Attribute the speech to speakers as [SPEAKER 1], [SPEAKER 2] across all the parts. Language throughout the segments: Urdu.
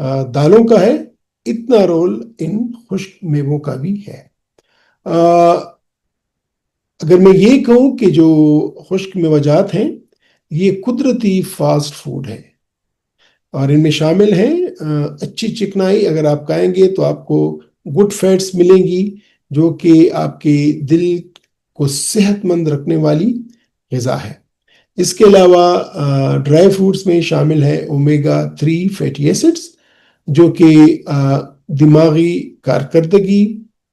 [SPEAKER 1] دالوں کا ہے اتنا رول ان خشک میووں کا بھی ہے۔ اگر میں یہ کہوں کہ جو خشک میوہ جات ہیں یہ قدرتی فاسٹ فوڈ ہے، اور ان میں شامل ہیں اچھی چکنائی، اگر آپ کھائیں گے تو آپ کو گڈ فیٹس ملیں گی جو کہ آپ کے دل کو صحت مند رکھنے والی غذا ہے۔ اس کے علاوہ ڈرائی فروٹس میں شامل ہے اومیگا 3 فیٹی ایسڈز جو کہ دماغی کارکردگی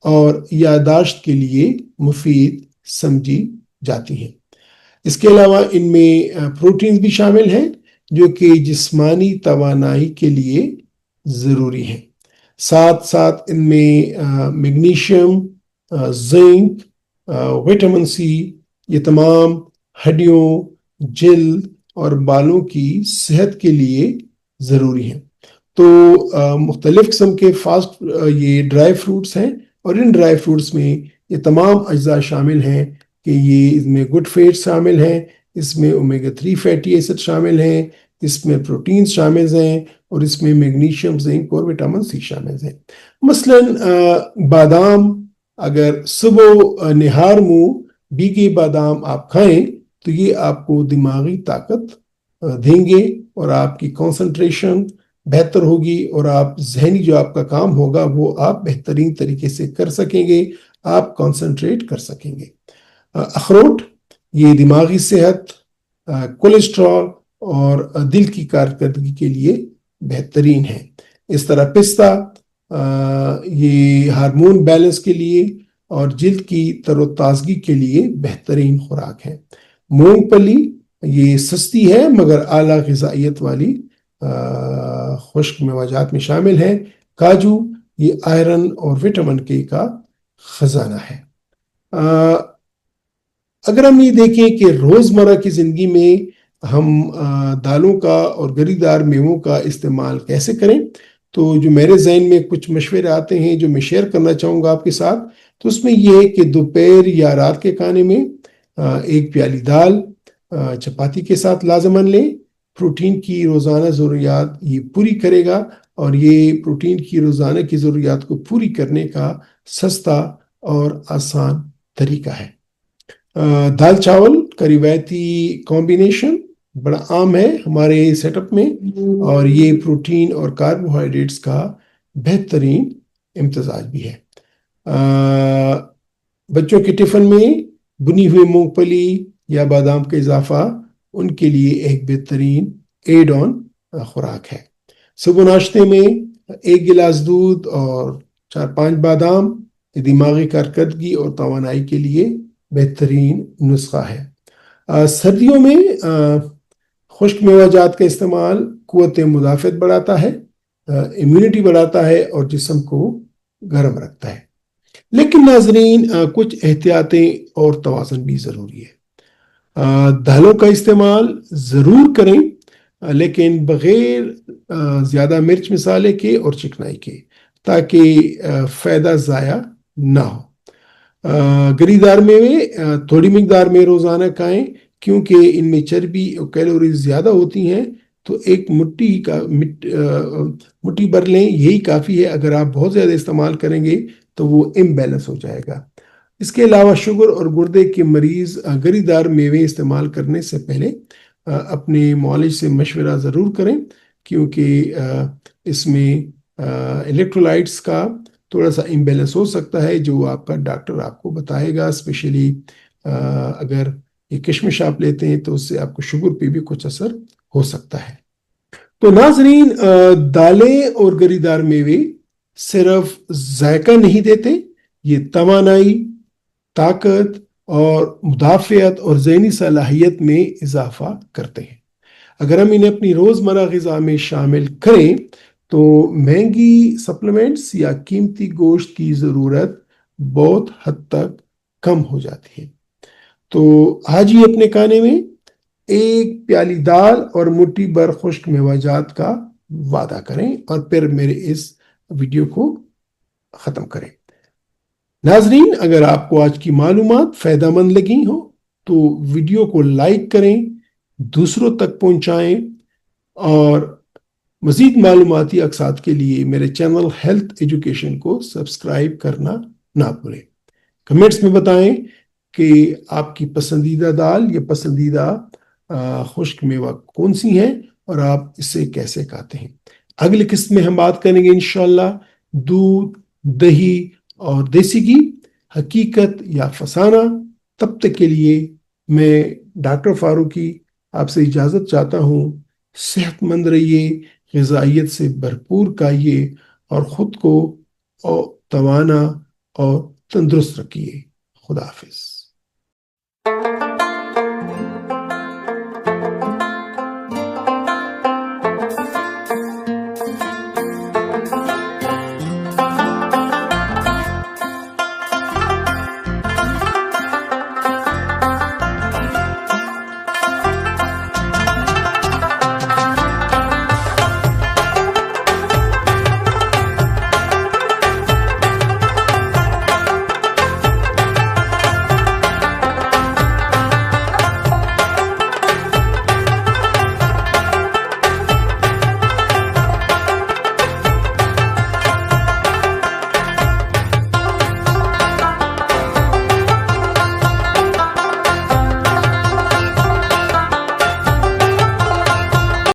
[SPEAKER 1] اور یادداشت کے لیے مفید سمجھی جاتی ہیں۔ اس کے علاوہ ان میں پروٹینز بھی شامل ہیں جو کہ جسمانی توانائی کے لیے ضروری ہیں۔ ساتھ ساتھ ان میں میگنیشیم، زنک، وٹامن سی، یہ تمام ہڈیوں، جلد اور بالوں کی صحت کے لیے ضروری ہیں۔ تو مختلف قسم کے یہ ڈرائی فروٹس ہیں، اور ان ڈرائی فروٹس میں یہ تمام اجزاء شامل ہیں کہ یہ اس میں گڈ فیٹس شامل ہیں، اس میں اومیگا 3 فیٹی ایسڈ شامل ہیں، اس میں پروٹینز شامل ہیں، اور اس میں میگنیشیم، زنک اور وٹامن سی شامل ہیں۔ مثلا بادام، اگر صبح نہار منہ بھیگے بادام آپ کھائیں تو یہ آپ کو دماغی طاقت دیں گے، اور آپ کی کنسنٹریشن بہتر ہوگی، اور آپ ذہنی جو آپ کا کام ہوگا وہ آپ بہترین طریقے سے کر سکیں گے، آپ کنسنٹریٹ کر سکیں گے۔ اخروٹ، یہ دماغی صحت، کولیسٹرول اور دل کی کارکردگی کے لیے بہترین ہے۔ اس طرح پستہ، یہ ہارمون بیلنس کے لیے اور جلد کی تر و تازگی کے لیے بہترین خوراک ہے۔ مونگ پھلی، یہ سستی ہے مگر اعلیٰ غذائیت والی خشک میوہ جات میں شامل ہے۔ کاجو، یہ آئرن اور وٹامن کے کا خزانہ ہے۔ اگر ہم یہ دیکھیں کہ روزمرہ کی زندگی میں ہم دالوں کا اور گری دار میووں کا استعمال کیسے کریں، تو جو میرے ذہن میں کچھ مشورے آتے ہیں جو میں شیئر کرنا چاہوں گا آپ کے ساتھ، تو اس میں یہ ہے کہ دوپہر یا رات کے کھانے میں ایک پیالی دال چپاتی کے ساتھ لازماً لیں۔ پروٹین کی روزانہ ضروریات یہ پوری کرے گا، اور یہ پروٹین کی روزانہ کی ضروریات کو پوری کرنے کا سستا اور آسان طریقہ ہے۔ دال چاول کا روایتی کمبینیشن بڑا عام ہے ہمارے سیٹ اپ میں، اور یہ پروٹین اور کاربوہائیڈریٹس کا بہترین امتزاج بھی ہے۔ بچوں کے ٹفن میں بنی ہوئی مونگ پھلی یا بادام کا اضافہ ان کے لیے ایک بہترین ایڈ آن خوراک ہے۔ صبح ناشتے میں ایک گلاس دودھ اور 4-5 بادام یہ دماغی کارکردگی اور توانائی کے لیے بہترین نسخہ ہے۔ سردیوں میں خشک میوہ جات کا استعمال قوت مدافعت بڑھاتا ہے، امیونٹی بڑھاتا ہے اور جسم کو گرم رکھتا ہے۔ لیکن ناظرین، کچھ احتیاطیں اور توازن بھی ضروری ہے۔ دالوں کا استعمال ضرور کریں لیکن بغیر زیادہ مرچ مسالے کے اور چکنائی کے، تاکہ فائدہ ضائع نہ ہو۔ گری دار میوے تھوڑی مقدار میں روزانہ کھائیں کیونکہ ان میں چربی اور کیلوریز زیادہ ہوتی ہیں، تو ایک مٹھی بھر لیں، یہی کافی ہے۔ اگر آپ بہت زیادہ استعمال کریں گے تو وہ امبیلنس ہو جائے گا۔ اس کے علاوہ شوگر اور گردے کے مریض گری دار میوے استعمال کرنے سے پہلے اپنے معالج سے مشورہ ضرور کریں، کیونکہ اس میں الیکٹرولائٹس کا تھوڑا سا امبیلنس ہو سکتا ہے، جو آپ کا ڈاکٹر آپ کو بتائے گا۔ اسپیشلی اگر یہ کشمش آپ لیتے ہیں تو اس سے آپ کو شوگر پہ بھی کچھ اثر ہو سکتا ہے۔ تو ناظرین، دالیں اور گری دار میوے صرف ذائقہ نہیں دیتے، یہ توانائی، طاقت اور مدافعت اور ذہنی صلاحیت میں اضافہ کرتے ہیں۔ اگر ہم انہیں اپنی روزمرہ غذا میں شامل کریں تو مہنگی سپلیمنٹس یا قیمتی گوشت کی ضرورت بہت حد تک کم ہو جاتی ہے۔ تو آج ہی اپنے کھانے میں ایک پیالی دال اور مٹھی بھر خشک میوہ جات کا وعدہ کریں، اور پھر میرے اس ویڈیو کو ختم کریں۔ ناظرین، اگر آپ کو آج کی معلومات فائدہ مند لگی ہوں تو ویڈیو کو لائک کریں، دوسروں تک پہنچائیں، اور مزید معلوماتی اقساط کے لیے میرے چینل ہیلتھ ایجوکیشن کو سبسکرائب کرنا نہ بھولیں۔ کمنٹس میں بتائیں کہ آپ کی پسندیدہ دال یا پسندیدہ خشک میوہ کون سی ہیں اور آپ اسے کیسے کھاتے ہیں۔ اگلی قسط میں ہم بات کریں گے انشاءاللہ دودھ، دہی اور دیسی گھی، حقیقت یا فسانہ۔ تب تک کے لیے میں ڈاکٹر فاروقی آپ سے اجازت چاہتا ہوں۔ صحت مند رہیے، غذائیت سے بھرپور کھائیے اور خود کو توانا اور تندرست رکھیے۔ خدا حافظ۔